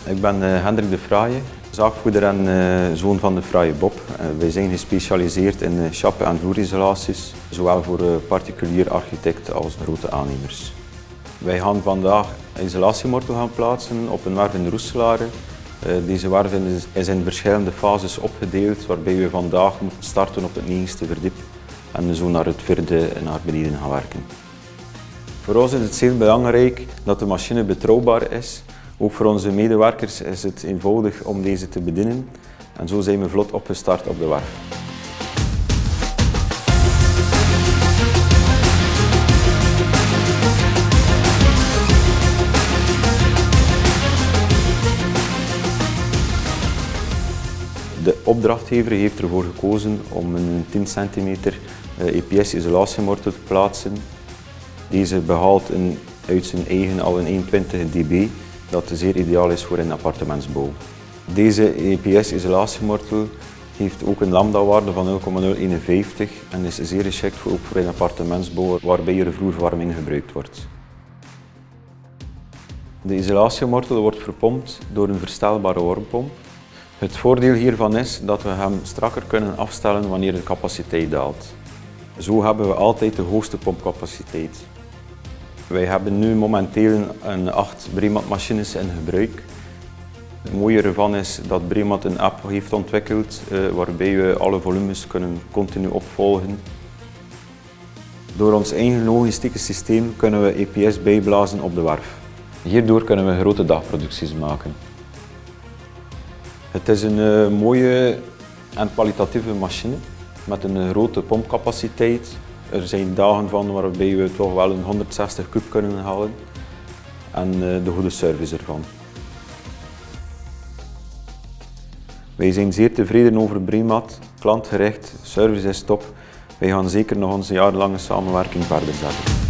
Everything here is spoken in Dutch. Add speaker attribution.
Speaker 1: Ik ben Hendrik de Fraaie, zaagvoerder en zoon van de Fraaie Bob. Wij zijn gespecialiseerd in chappen en vloerisolaties, zowel voor particulier architecten als grote aannemers. Wij gaan vandaag een isolatiemortel gaan plaatsen op een werf in Roeselare. Deze werf is in verschillende fases opgedeeld, waarbij we vandaag moeten starten op het 9e verdiep en zo naar het 4e naar beneden gaan werken. Voor ons is het zeer belangrijk dat de machine betrouwbaar is. Ook voor onze medewerkers is het eenvoudig om deze te bedienen en zo zijn we vlot opgestart op de werf. De opdrachtgever heeft ervoor gekozen om een 10 cm EPS-isolatiemortel te plaatsen. Deze behaalt uit zijn eigen al een 120 dB, dat zeer ideaal is voor een appartementsbouw. Deze EPS-isolatiemortel heeft ook een lambda-waarde van 0,051 en is zeer geschikt ook voor een appartementsbouw waarbij er vloerverwarming gebruikt wordt. De isolatiemortel wordt verpompt door een verstelbare warmpomp. Het voordeel hiervan is dat we hem strakker kunnen afstellen wanneer de capaciteit daalt. Zo hebben we altijd de hoogste pompcapaciteit. Wij hebben nu momenteel 8 Bremat machines in gebruik. Het mooie ervan is dat Bremat een app heeft ontwikkeld waarbij we alle volumes kunnen continu opvolgen. Door ons eigen logistieke systeem kunnen we EPS bijblazen op de werf. Hierdoor kunnen we grote dagproducties maken. Het is een mooie en kwalitatieve machine met een grote pompcapaciteit. Er zijn dagen van waarbij we toch wel een 160 kub kunnen halen en de goede service ervan. Wij zijn zeer tevreden over Bremat, klantgericht, service is top. Wij gaan zeker nog onze jarenlange samenwerking verder zetten.